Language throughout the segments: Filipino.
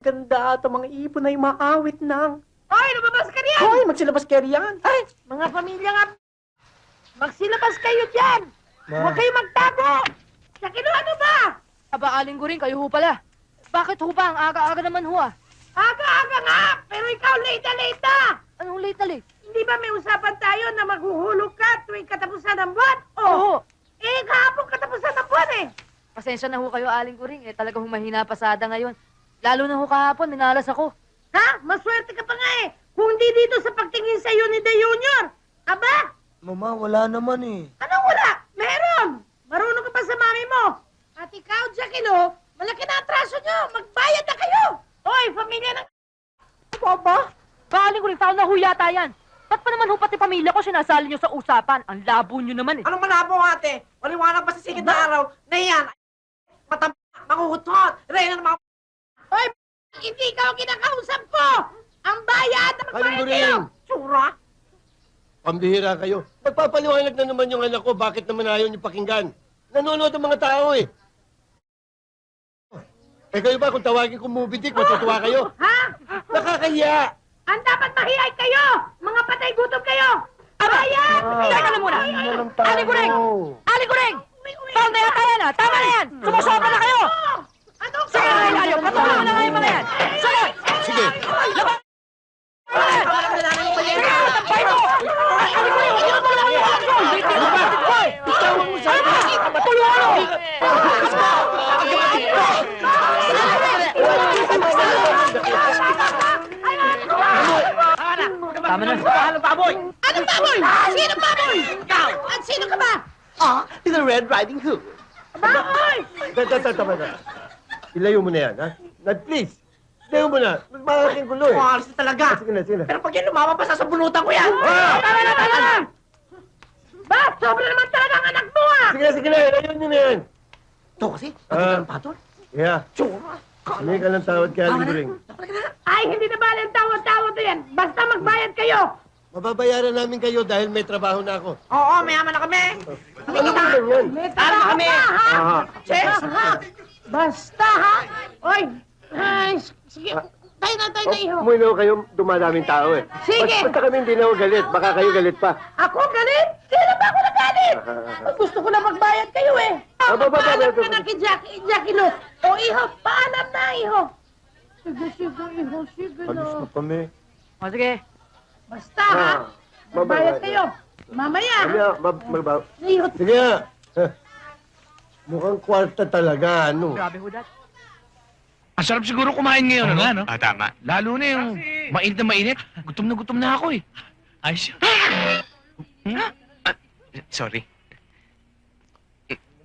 Ganda at ang mga ibon ay maawit ng... Hoy, lumabas ka riyan! Hoy, magsilabas kayo riyan! Ay, mga pamilya nga, magsilabas kayo dyan! Huwag kayo magtago! Sakino, ano ba? Aba, Aling Guring, kayo ho pala. Bakit ho ba? Ang aga-aga naman ho ah. Aga-aga nga, pero ikaw late na! Anong late na late? Hindi ba may usapan tayo na maghuhulog ka tuwing katapusan ng buwan? Oo. Eh, kahapon katapusan ng buwan eh! Pasensya na ho kayo, Aling Guring. Talagang humahina pasada ngayon. Lalo na ho kahapon, minalas ako. Ha? Maswerte ka pa nga eh! Kung hindi dito sa pagtingin sa'yo ni De Junior! Aba! Mama, wala naman eh. Anong wala? Meron! Marunong ka pa sa mami mo! At ikaw, Jackilo, malaki na atraso nyo! Magbayad na kayo! Hoy, pamilya ng... Aba? Aling Guring, tao na ho yata yan. Ba't pa naman ho pati pamilya ko sinasali nyo sa usapan? Ang labo nyo naman eh. Anong malabo ate? Maliwanag pa sa sigit na araw na yan. Matamba, manguhutot, reyna ng mga... Hoy, hindi ikaw kinakausap ko! Ang bayad! Ang Aling bayad kayo! Guring! Tsura? Pambihira kayo. Magpapaliwanag na naman yung anak ko, bakit naman ayaw niyo pakinggan? Nanonood ang mga tao eh. Eh kayo ba, kung tawagin ko movie dick, matutuwa kayo? Ha? Nakakahiya! Ang dapat mahiyay kayo! Mga patay gutom kayo! Bayad! Teka na muna! Aling Guring! Aling Guring! Tama na yata yan ah! Tama na yan! Sumusobra na kayo! Anong Sige na kayo layo! Patuloy mo na kayo mga yan! Sige! Sige! Laban! Sige! Tampay mo! Aling Guring! Hindi na pala kayo! Hindi na pala kayo! Tawag mo sa akin! Patuloy mo! Tama na. Anong baboy? Anong baboy? Sino baboy? Ikaw! At sino ka ba? Ah, the Red Riding Hood. Baboy! Tama na. Ilayo mo na yan, ha? Please! Ilayo mo na. Malaking gulo eh. Alis na talaga. Sige na, sige na. Pero pag yan lumama pa, sasabunutan ko yan. Tama na, tama na! Ba, sobra naman talaga ang anak mo ah! Sige na, ilayo nyo na yan. Ito kasi, Ah. pati ng patol. Yeah. Tsura. Hindi ka ng tawad kay Aling Guring. Ay, hindi na bali ang tawad-tawad na yan. Basta magbayad kayo. Mababayaran namin kayo dahil may trabaho na ako. Oo, mayaman na kami. Ano ba yan? May Tama trabaho kami. pa, ha? Aha. Che? Ha? Basta, ha? Oy, ay, sige. Tayo na, iho. Umuwi kayo, dumadaming tao eh. Sige. Basta kami hindi na ako galit. Baka kayo galit pa. Ako galit? Kailan ba ako nagalit? Gusto ko na magbayad kayo eh. Paalam ka na kay Jackie Lo. O, iho, paalam na, iho. Sige, iho, sige Alis na. na kami. O sige. Basta, ha? Magbayad kayo. Mamaya, ha? Iho, Sige nga. Mukhang kwarta talaga, ano? Grabe ho dat. Ang sarap siguro kumain ngayon, ano? Ano? Tama. Lalo na yung mainit na mainit. Gutom na ako eh. Ayos yun. Sorry.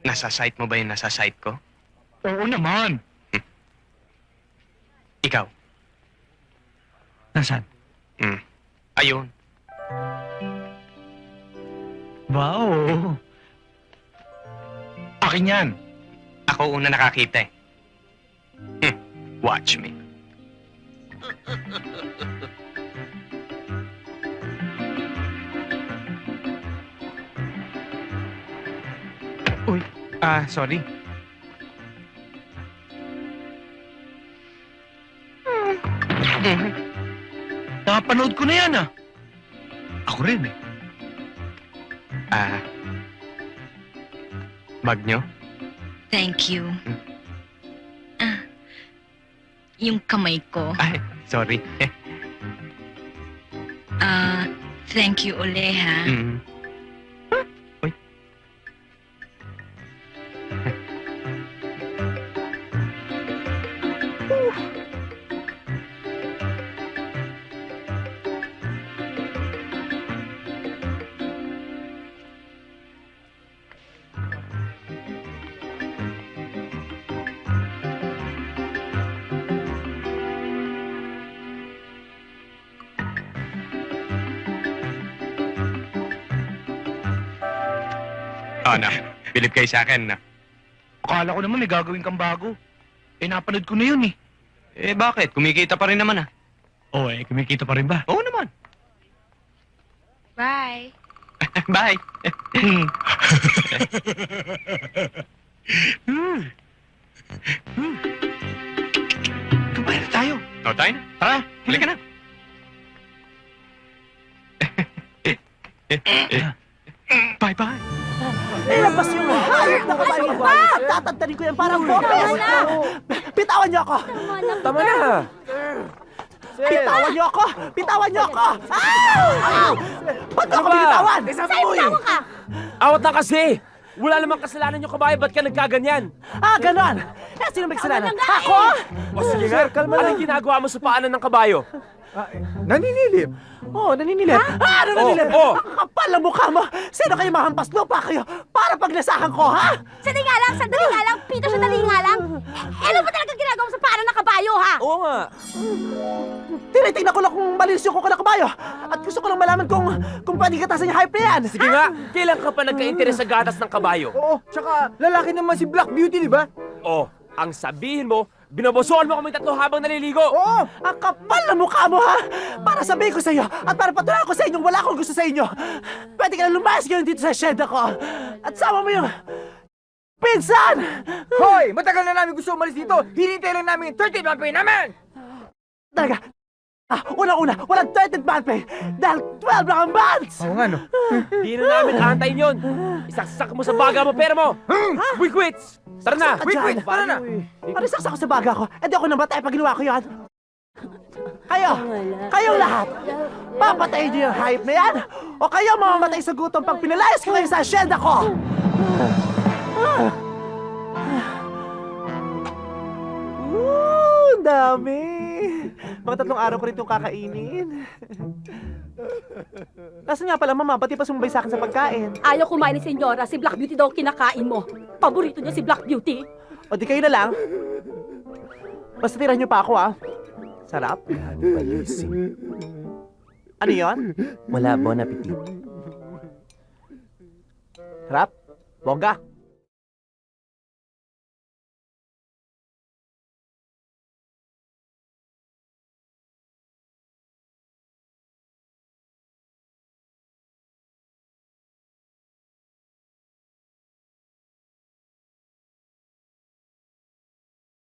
Nasa site mo ba yung nasa site ko? Oo naman. Ikaw? Nasaan? Hmm. Ayun. Wow. Akin yan. Ako una nakakita eh. Watch me. Uy, sorry. Napanood ko na yan ah. Ako rin eh. Bag nyo? Thank you. Yung kamay ko. Ay, sorry. Thank you uli, ha? Mm. Uy. Oh, na. Bilib kayo sa akin, na. Akala ko naman may gagawin kang bago. Eh, napanood ko na yun eh. Eh, bakit? Kumikita pa rin naman, ah. Oo eh, kumikita pa rin ba? Oo naman. Bye. Bye. Hmm. Hmm. Kumain na tayo. O, tayo na. Tara, huli ka na. Bye-bye. Nilabas yung hayop na kabayo. Tatantanin ko yan parang popes. Bitawan niyo ako. Tama na! Bitawan niyo ako. Bitawan niyo ako. Ba't ako binitawan? Sa'yo ka! Awat na kasi! Wala namang kasalanan yung kabayo, ba't ka nagkaganyan? Ganon. Sino may kasalanan? Ako? O sige nga, anong ginagawa mo sa paanan ng kabayo? Naninilip. Naninilip. Naninilip. Oo. Ang kapal ang mukha mo. Sino kayo mahampas lupa kayo para paglasahan ko, ha? Sandali nga lang, Pito, sandali nga lang. Ano ba talaga ginagawa mo sa paanan ng kabayo, ha? Oo nga. Tinitingnan ko lang kung malinis yung kuko ng kabayo. At gusto ko lang malaman kung pwede katasan yung hype na yan. Sige nga, kailan ka pa nagka-interes sa gatas ng kabayo? Oo, tsaka lalaki naman si Black Beauty, di ba? Oh, ang sabihin mo, binobosohan mo kami tatlo habang naliligo. Oo, ang kapal na mukha mo, ha? Para sabihin ko sa iyo at para patunayan ko sa inyong wala akong gusto sa inyo. Pwede ka na lumayas ngayon dito sa shed ako. At sama mo yung pinsan! Hoy! Matagal na namin gusto umalis dito! Hinintay lang namin yung 30th month pay namin! Talaga, unang-una, walang 30th month pay dahil 12 lang ang months! Oo nga, no? Di na namin aantayin yun. Isaksak mo sa baga mo pera mo. We quits! Tara na! We quit! Tara na! Para saksak ko sa baga ko, edi ako namatay pag ginawa ko yan. Kayong lahat, papatayin niyo yung hype na yan o kayo mamamatay sa gutom pag pinalayas ko kayo sa asyenda ko! Ang dami! Mga 3 araw ko rin itong kakainin. Nasaan nga pala, mama? Pati pa sumabay sa akin sa pagkain. Ayaw kumain ni Senyora, si Black Beauty daw kinakain mo. Paborito niya si Black Beauty. O di kayo na lang. Basta tirahan niyo pa ako, Sarap. Ano yon? Wala, bon appetit. Sarap? Bongga?